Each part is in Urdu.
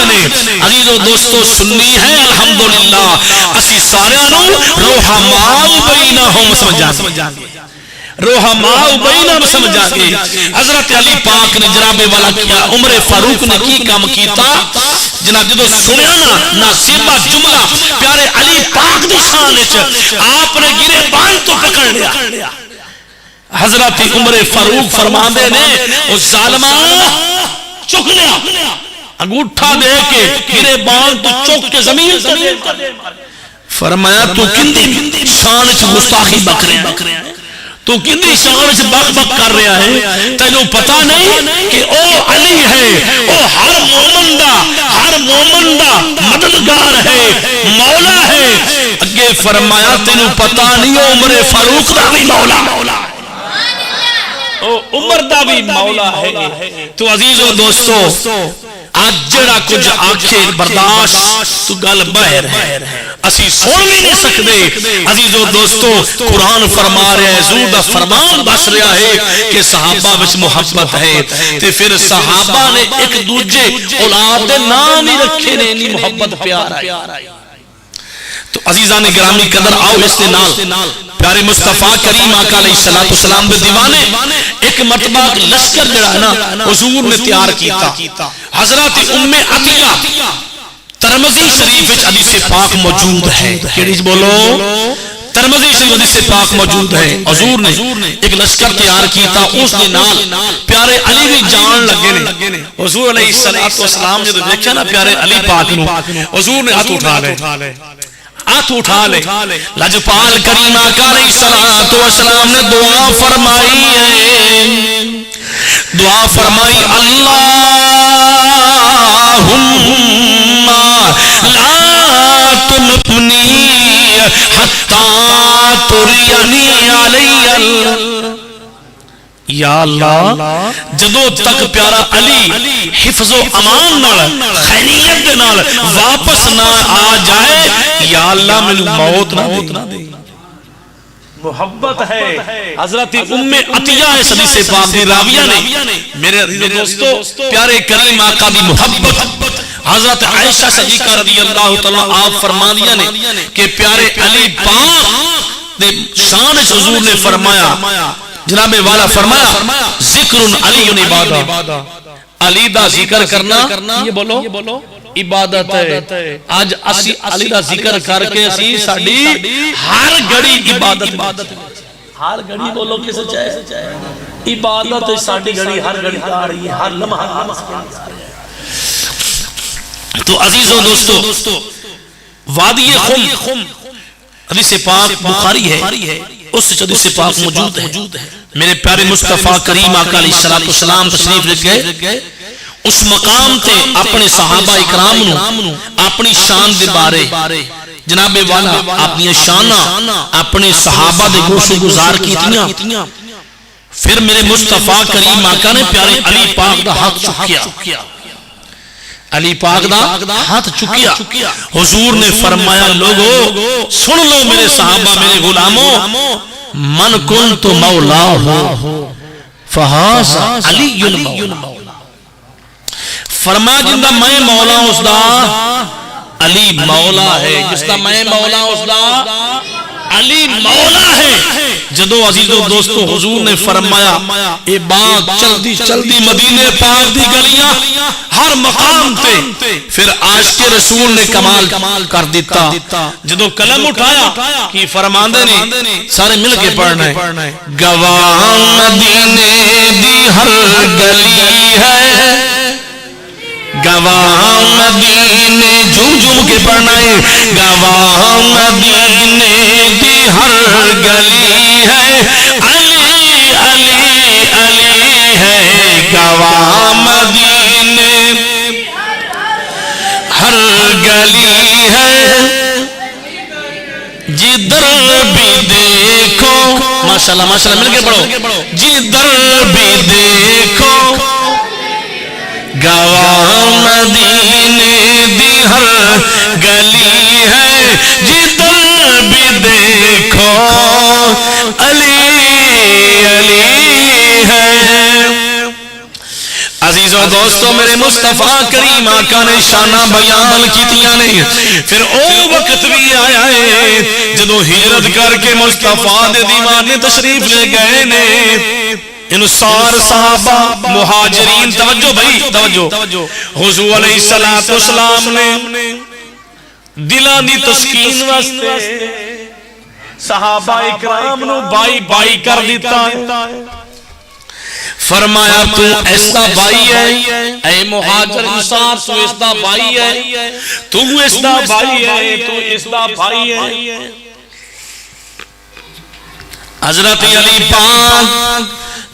نے عزیزو دوستو سنی ہے الحمدللہ اسی سارے نو روحماء بینہم سمجھا روحماء بینہم سمجھا گے حضرت علی پاک نے جناب والا کیا عمر فاروق نے کی کام کیتا جناب جدو سنیا نا سیبا جملہ پیارے علی پاک دی شان وچ آپ نے گرے بان تو پکڑ لیا حضرت عمر فاروق فرماندے نے او ظالما چک لیا انگوٹھا دے کے گرے بان تو چک کے زمین کر دے فرمایا تو کندی شان وچ گستاخی بک رہے ہیں تو کتنی شان سے بک بک کر رہا ہے تینوں پتہ نہیں کہ او علی ہے او ہر مومن دا مددگار ہے مولا ہے اگے فرمایا تینوں پتہ نہیں او عمر فاروق دا بھی مولا او عمر دا بھی مولا ہے تو عزیزو دوستو آج جڑا کچھ آنکھیں برداشت تو گل باہر ہے اسی سن بھی نہیں سکتے عزیزو دوستو قرآن فرما رہا ہے حضور دا فرمان دس رہا ہے کہ صحابہ وچ محبت ہے تے پھر صحابہ نے ایک دوجے اولاد دے نام ہی رکھے نے انہی محبت پیار آئی تو عزیزان گرامی قدر آؤ اس دے نال پیارے مصطفیٰ کریم آقا علیہ السلام دے دیوانے ایک مرتبہ لشکر جڑا نا حضور نے تیار کیتا حضرت ام عطیہ ترمذی شریف وچ حدیث پاک موجود ہے کیڑی بولو ترمذی شریف حدیث پاک موجود ہے حضور نے ایک لشکر تیار کیتا اس دے نال پیارے علی بھی جان لگے نے حضور علیہ السلام جے دیکھیا نا پیارے علی پاک نو حضور نے ہاتھ اٹھا لے لجپال کریم آقا علیہ السلام نے دعا فرمائی اللہم لا تنقنی حتی ترینی علی یا اللہ جدو تک پیارا علی حفظ و امان نال خیریت دے نال واپس نہ آ جائے یا اللہ میں موت نہ دے محبت ہے حضرت ام عطیہ اس حدیث پاک دی راویہ نے میرے عزیز دوستو پیارے کریم آقا دی محبت حضرت عائشہ صدیقہ رضی اللہ تعالیٰ آپ فرما دیا نے کہ پیارے علی پاک دے شان حضور نے فرمایا جناب والا فرمایا ذکر علی عبادہ علی دا ذکر کرنا یہ بولو عبادت ہے آج اسی علی دا ذکر کر کے اسی ساڑی ہر گھڑی عبادت ہر گھڑی بولو کسے چاہے عبادت ہے ساڑی گھڑی ہر گھڑی آ رہی ہے ہر لمحہ تو عزیز و دوستو وادی خم حدیث پاک بخاری ہے اس حدیث پاک موجود ہے میرے پیارے مصطفیٰ کریم آقا علیہ السلام تشریف لے گئے اس مقام تے اپنے صحابہ اکرام نو اپنی شان دے بارے جناب والا اپنی شانہ اپنے صحابہ دے گوش گزار کیتیاں پھر میرے مصطفیٰ کریم آقا نے پیارے علی پاک دا ہاتھ چکیا علی پاک دا ہاتھ چکیا حضور نے فرمایا لوگو سن لو میرے صحابہ میرے غلاموں من کنت مولا ہو فہذا علی المولا فرما جن دا میں مولا اس دا علی مولا ہے جس دا میں مولا اس دا علی مولا ہے جدو عزیز و دوستو حضور نے فرمایا اے بات چلدی مدینے پاک دی گلیاں ہر مقام تے پھر عاشق رسول نے کمال کر دیتا جدو قلم اٹھایا کی فرماندے نے سارے مل کے پڑھنا ہے گواہ مدینے دی ہر گلی ہے گواہ مدینے جھوم کے پڑھنا ہے گواہ مدینے دی ہر گلی ہے علی علی علی ہے گواہ مدینے ہر گلی ہے جدھر بھی دیکھو ماشاءاللہ مل کے پڑھو جدھر بھی دیکھو گواہ مدینے دی ہر گلی ہے جدھر بھی دیکھو علی علی ہے عزیز و دوستو میرے میرے مصطفیٰ کریم آقا نے شانہ بیان کیتیاں نے پھر او وقت بھی آیا ہے جدو ہجرت کر کے مصطفیٰ دے دیوانے تشریف لے گئے نے انصار صحابہ مہاجرین توجہ بھائی توجہ حضور علیہ السلام نے دلان دی تسکین واسطے صحابہ اکرام نو بائی بائی کر دیتا ہے فرمایا تو ایسا بائی ہے اے مہاجر انصار تو ایسا بائی ہے تو ایسا بائی ہے تو ایسا بائی ہے حضرت علی پاک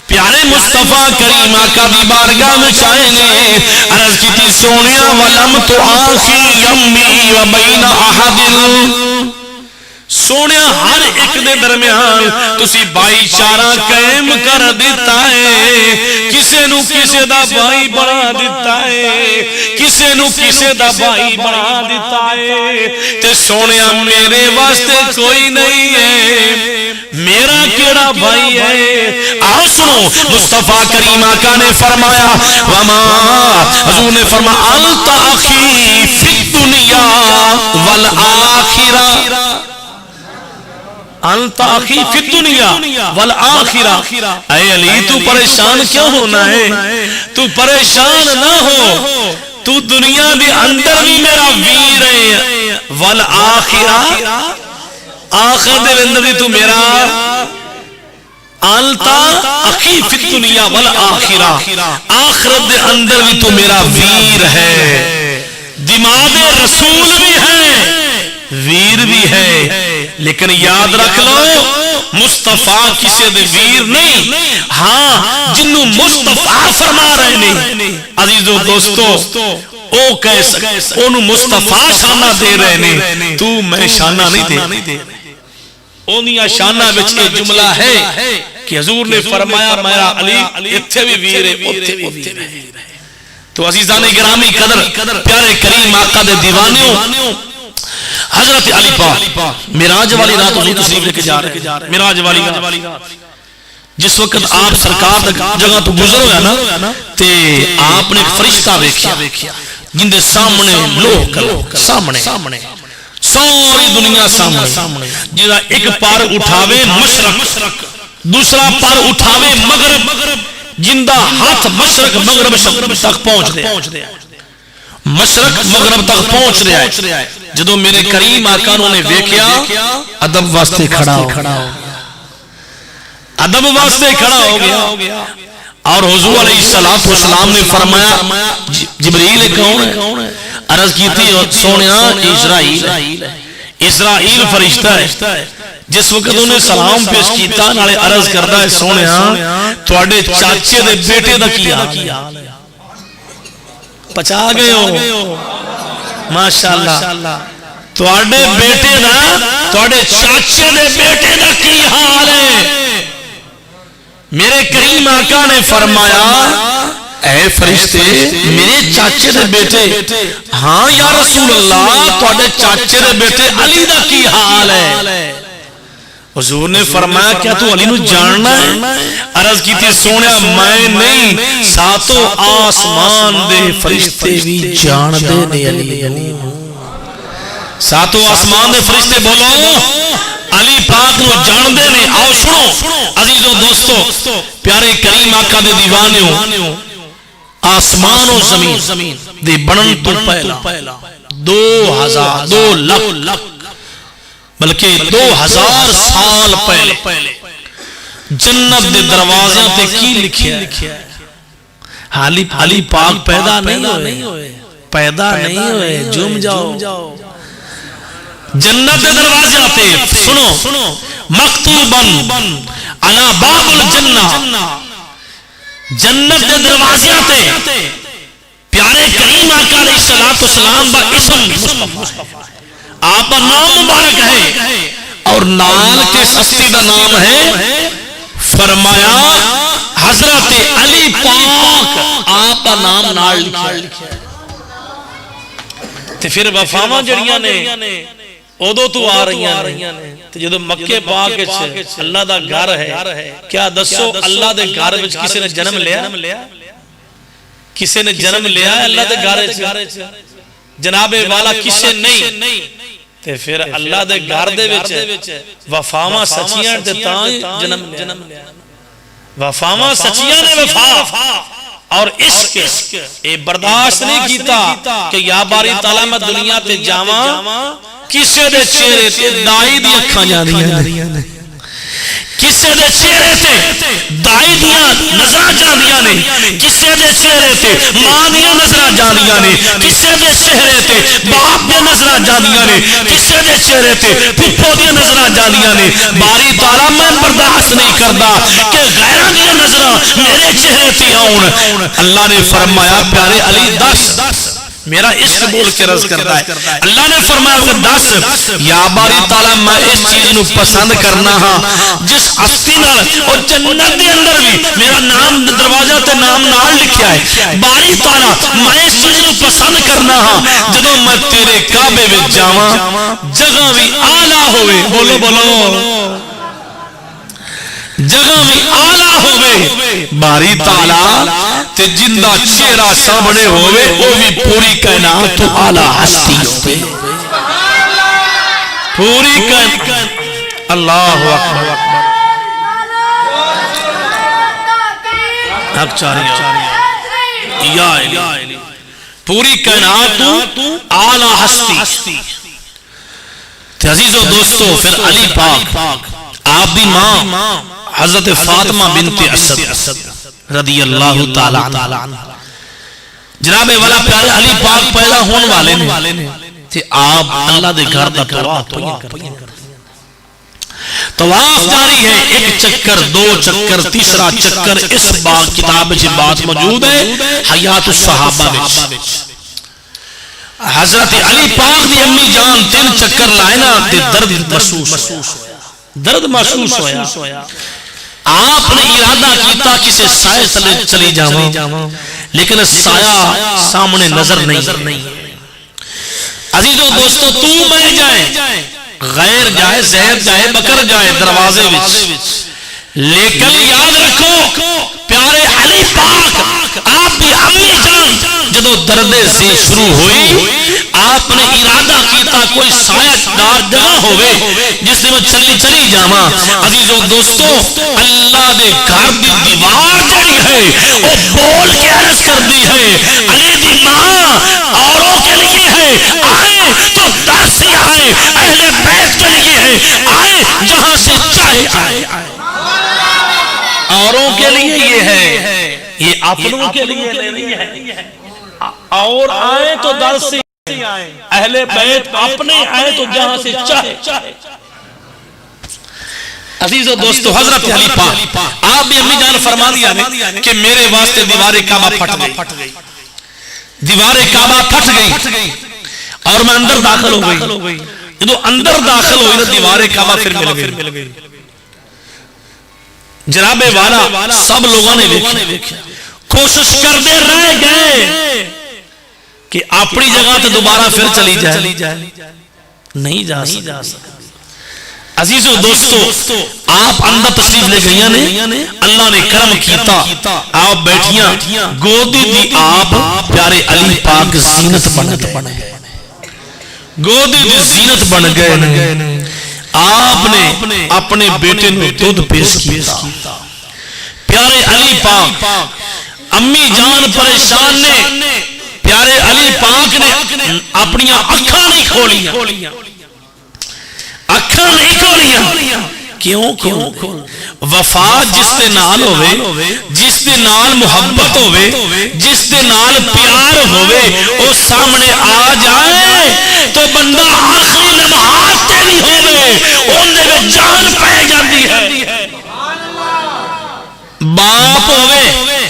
پیارے مصطفیٰ کریم آقا دی بارگاہ میں چاہیں گے عرض کی تھی سونیا ولم تو آخی یمی و بین احد سونیا ہر ایک دے درمیان تسی بھائی چارہ قائم کر دیتا ہے کسے نو کسے دا بھائی بنا دیتا ہے کسے نو کسے دا بھائی بنا دیتا ہے تے سونیا میرے واسطے کوئی نہیں ہے میرا کیڑا بھائی ہے آؤ سنو مصطفیٰ کریم آقا نے فرمایا وما حضور نے فرمایا انت اخی فی الدنیا والآخرہ انت اخی فی الدنیا والآخرہ اے علی تو پریشان کیوں ہونا ہے تو پریشان نہ ہو تو دنیا دی اندر بھی میرا ویر ہے والآخرہ آخر دے اندر بھی تو میرا انت اخی فی الدنیا والآخرہ آخرت دے اندر بھی تو میرا ویر ہے دماغ رسول بھی ہے ویر بھی ہے لیکن یاد رکھ لو مصطفیٰ کسی دے ویر نہیں ہاں جنہوں مصطفیٰ فرما رہے نہیں عزیزو دوستو او کیسا انہوں مصطفیٰ شانہ دے رہے نہیں تو میں شانہ نہیں دے اونیا شانہ بچ ایک جملہ ہے کہ حضور نے فرمایا میرا علی اتھے بھی ویر ہے اتھے بھی ویر ہے تو عزیزان گرامی قدر پیارے کریم آقا دے دیوانیوں حضرت علی پاک معراج والی رات حضور تشریف لے کے جا رہے ہیں معراج والی رات جس وقت آپ سرکار جگہ تو گزر ہویا نا تے آپ نے ایک فرشتہ دیکھیا جن دے سامنے لوگ سامنے ساری دنیا سامنے جہاں ایک پار اٹھاوے مشرق دوسرا پار اٹھاوے مغرب جن دا ہاتھ مشرق مغرب تک پہنچ دیا مشرق مغرب تک پہنچ رہا ہے جدو میرے کریم آقا نے دیکھیا ادب واسطے کھڑا ہو ادب واسطے کھڑا ہو گیا اور حضور علیہ السلام نے فرمایا جبریل کون ہے عرض کی تھی سونیا اسرائیل فرشتہ ہے جس وقت انہیں سلام پیش کیتا نالے عرض کردا ہے سونیا تواڈے چاچے دے بیٹے دا کی حال ہے پچا گئے ہو ماشاءاللہ تواڈے بیٹے دا تواڈے چاچے دے بیٹے دا کی حال ہے میرے کریم آقا نے فرمایا اے فرشتے میرے چاچے دے بیٹے ہاں یا رسول اللہ تواڈے چاچے دے بیٹے علی دا کی حال ہے حضور نے فرمایا کیا تو علی نو جاننا ہے عرض کی تھی سونیا میں نہیں ساتوں آسمان دے فرشتے بھی جان دے نے علی ساتوں آسمان دے فرشتے بولو علی پاک نو جان دے نے آؤ سنو عزیزو دوستو پیارے کریم آقا دے دیوانیوں آسمان و زمین دے بنن تو پہلا 2 لاکھ بلکہ 2000 سال پہلے جنت دے دروازیاں تے کی لکھیا ہے حالی پاک پیدا نہیں ہوئے جم جاؤ جنت دے دروازیاں تے سنو مکتوبن علی باب الجنہ جنت دے دروازیاں تے پیارے کریم آقا علیہ السلام با اسم مصطفیٰ آپ کا نام مبارک ہے اور نال کے سستی دا نام ہے فرمایا حضرت علی پاک آپ کا نام نال لکھا ہے تے پھر وفاواں جڑیاں نے ادو تو آ رہی ہیں تے جدو مکے پاک وچ اللہ دا گھر ہے کیا دسو اللہ دے گھر وچ کسی نے جنم لیا کسے نے جنم لیا ہے اللہ دے گھر جناب والا کسے نہیں تے پھر اللہ دے گھر دے وچ وفاواں سچیاں تے تاں جنم لیا وفاواں سچیاں نے وفا اور عشق اے برداشت نہیں کیتا کہ یا باری تعالیٰ میں دنیا تے جاواں کسے دے چہرے تے دائی دی اکھاں جاندیاں نے کسے دے چہرے تے دائی دیاں نظراں جاندیاں نے کسے دے چہرے تے ماں دیاں نظراں جاندیاں نے کسے دے چہرے تے باپ دیاں نظراں جاندیاں نے کسے دے چہرے تے پھپھو دیاں نظراں جاندیاں نے باری تعالیٰ میں برداشت نہیں کردا کہ غیراں دیاں نظراں میرے چہرے تے آؤن اللہ نے فرمایا پیارے علی دس میرا عشق بول کے رض کرتا ہے اللہ نے فرمایا کہ دس یا باری تعالیٰ میں اس چیز نو پسند کرنا ہاں جس ہستی نال اور جنت دے اندر بھی میرا نام دروازہ تے نام نال لکھیا ہے باری تعالیٰ میں اس چیز نو پسند کرنا ہاں جدوں میں تیرے کعبے وچ جاواں جگہ بھی اعلیٰ ہوئے بولو بولو جگہ بھی آلہ ہوئے باری تعالیٰ تے جندہ چہرہ سامنے ہوئے وہ بھی پوری کائنات تو آلہ ہستی ہوئے پوری کائنات اللہ اکبر حق چاہیے یا علی پوری کائنات تو آلہ ہستی تے عزیزو دوستو پھر علی پاک آپ دی ماں حضرت فاطمہ بنت اسد رضی اللہ تعالیٰ عنہ جناب والا پیارے علی پاک پیدا ہون والے نے تے آپ اللہ دے گھر دا طواف جاری ہے ایک چکر دو چکر تیسرا چکر اس باغ کتاب سے بات موجود ہے حیات الصحابہ وچ حضرت علی پاک دی امی جان 3 چکر لائنا تے درد محسوس ہویا آپ نے ارادہ کیتا کسی سائے تلے چلی جاواں لیکن سایہ سامنے نظر نہیں عزیزو دوستو تو میں جائیں غیر جائے زہر جائے بکر جائے دروازے وچ لیکن یاد رکھو پیارے علی پاک آپ کی امی جان جدو درد سے شروع ہوئی آپ نے ارادہ کیتا کوئی سایہ دار جگہ ہوئے جس میں چلی جاواں عزیزو دوستو اللہ دے گھر دی دیوار جڑی ہے وہ بول کے عرض کر دی ہے علی دی ماں اوروں کے لیے ہے آئے تو در سے آئے اہل بیت کے لیے ہے آئے جہاں سے چاہے آئے اوروں کے لیے یہ ہے یہ اپنوں کے لیے نہیں ہے اور آئے تو در سے اہل بیت اپنے آئے تو جہاں سے چاہے عزیز و دوستو حضرت علی پاک آپ بھی امی جان فرما دیا نے کہ میرے واسطے دیوار کعبہ پھٹ گئی دیوار کعبہ پھٹ گئی اور میں اندر داخل ہو گئی جدو اندر داخل ہوئی تو دیوار کعبہ پھر مل گئی جناب والا سب لوگوں نے دیکھا کوشش کرتے رہ گئے کہ اپنی جگہ تے دوبارہ پھر چلی جائے نہیں جا سکتا عزیزو دوستو آپ اندر تشریف لے گئیاں نے اللہ نے کرم کیتا آپ بیٹھیاں گودی دی آپ پیارے علی پاک زینت بن گئے گودی دی زینت بن گئے آپ نے اپنے بیٹے نے دودھ پیش کیتا پیارے علی پاک امی جان پریشان نے پیارے علی پاک نے اپنی اکھاں نہیں کھولیاں اکھاں نہیں کھولیاں کیوں وفا جس دے نال ہوئے جس دے نال محبت ہوئے جس دے نال پیار ہوئے او سامنے آ جائے تو بندہ آخری لمحات تے نہیں ہوئے انہیں میں جان پہ جاندی ہے باپ ہوئے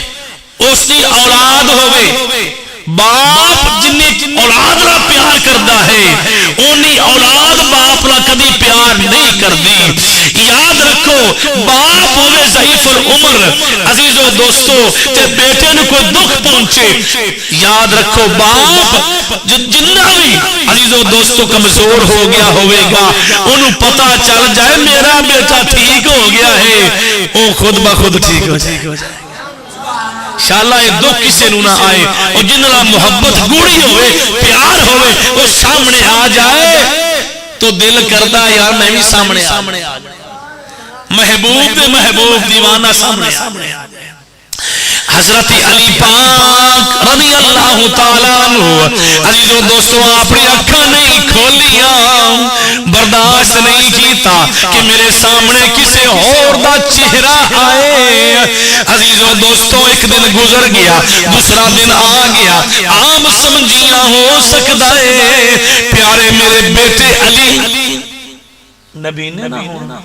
اس کی اولاد ہوئے باپ جنہیں اولاد را پیار کردہ ہے انہیں اولاد باپ را کبھی پیار نہیں کردی یاد رکھو باپ ہوئے ضعیف العمر عزیز و دوستو تے بیٹے نے کوئی دکھ پہنچے یاد رکھو باپ جنہ بھی عزیز و دوستو کمزور ہو گیا ہوئے گا انہوں پتا چل جائے میرا بیٹا ٹھیک ہو گیا ہے وہ خود بخود ٹھیک ہو جائے انشاءاللہ یہ دکھ کسے نو نہ آئے اور جن نال محبت گوڑی ہوئے پیار ہوئے وہ سامنے آ جائے تو دل کردا یار میں بھی سامنے آ جائے محبوب دے محبوب دیوانہ سامنے آ جائے حضرت علی پاک رضی اللہ تعالیٰ عنہ عزیزو دوستو اپنی اکھاں نہیں کھولیاں برداشت نہیں کیتا کہ میرے سامنے کسے اور دا چہرہ آئے عزیزو دوستو ایک دن گزر گیا دوسرا دن آ گیا عام سمجھیاں ہو سکتا ہے پیارے میرے بیٹے علی نبی نے نہ ہونا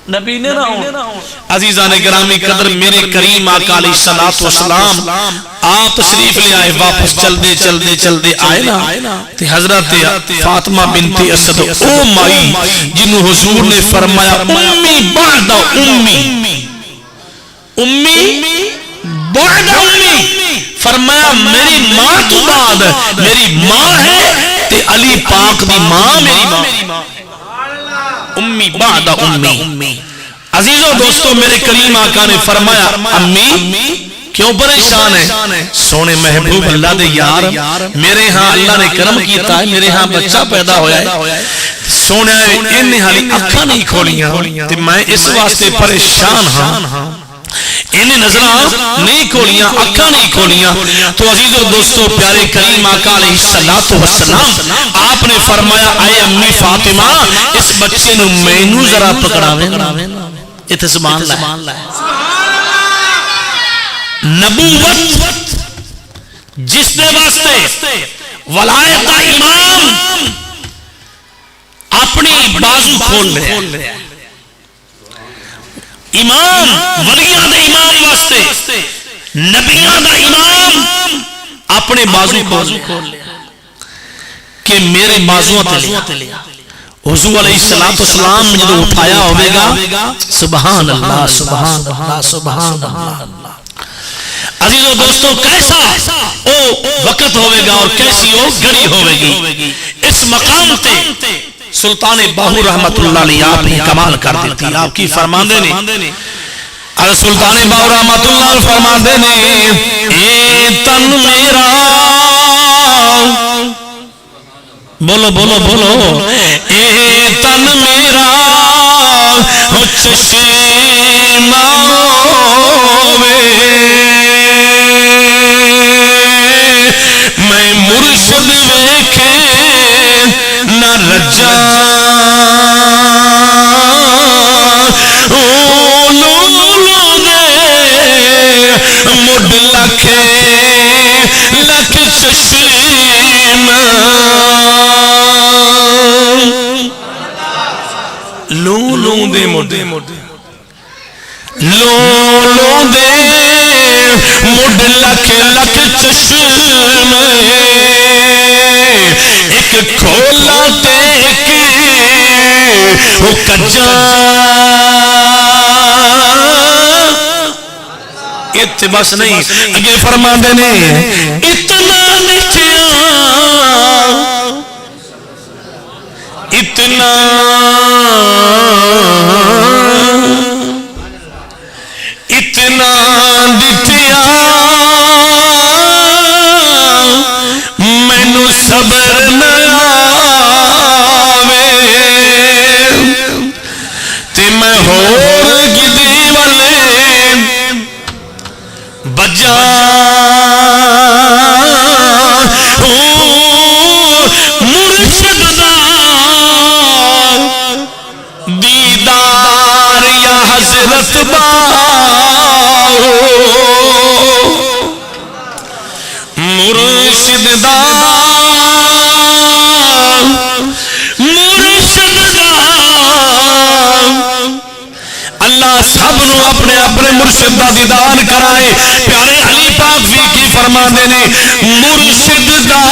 نبی نے نہ ہونا عزیزان گرامی قدر میرے کریم آقا علیہ الصلوۃ والسلام آپ تشریف لے آئے واپس چلدے آئے نا تے حضرت فاطمہ بنت اسد او مائی جنہوں حضور نے فرمایا امی بعد امی بعد امی فرمایا میری ماں تو بعد میری ماں ہے تے علی پاک دی ماں میری ماں امی بعد امی عزیزو دوستو میرے کریم آقا نے فرمایا امی کیوں پریشان ہے سونے محبوب اللہ دے یار میرے ہاں اللہ نے کرم کیتا ہے میرے ہاں بچہ پیدا ہویا ہے سونے انہیں حالی اکھاں نہیں کھولیاں تے میں اس واسطے پریشان ہاں انہیں نظرہ نہیں کھولیاں اکھاں نہیں کھولیاں تو عزیزو دوستو پیارے کریم آقا علیہ الصلوۃ والسلام آپ نے فرمایا اے امی فاطمہ اس بچے نو مینوں ذرا پکڑاویں اتنے سبحان اللہ نبوت جس دے واسطے ولایت دا امام اپنی بازو کھول رہا ہے امام ولیاں دے امام واسطے نبیاں دا امام اپنے بازو کھول لیا کہ میرے بازو تے لیا حضور علیہ السلام جب اٹھایا ہوئے گا سبحان اللہ سبحان اللہ سبحان اللہ عزیزو دوستو کیسا او وقت ہوئے گا اور کیسی او گھڑی ہوئے گی اس مقام تے سلطان باہو رحمت اللہ علیہ آپ نے کمال کر دیتی آپ کی فرماندے نے سلطان باہو رحمت اللہ فرماندے نے اے تن میرا بولو بولو بولو اے تن میرا ہو چشمہ میں مرشد ویکھے نہ رجا مڈ لکھے لکھ چشمہ لوں دے موڈے لوں دے مڈ لکھ لکھ چشمہ ایک کھولا تے ایک وہ کجا ات بس نہیں اگے فرماندے نے اتنا نچیا اتنا اتنا دتیا مینو صبر نہ آوے تے میں ہور گدی والے بجا مرشد دا دیدار یا حضرت مرشد دا اللہ سب نو اپنے اپنے مرشد دا دیدار کرائے پیارے علی پاک بھی کی فرماندے نے مرشد دا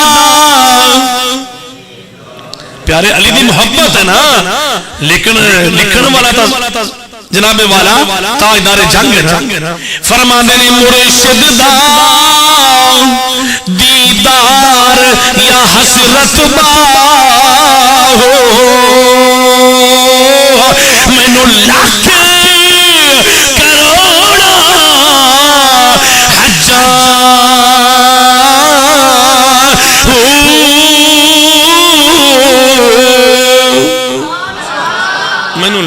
پیارے علی دی محبت ہے نا لیکن لکھن والا تا جناب والا تاجدار جنگ ہے نا فرماندے نے مرشد دا دیدار یا حسرت مینو لاکھ کروڑا حجاں مینوں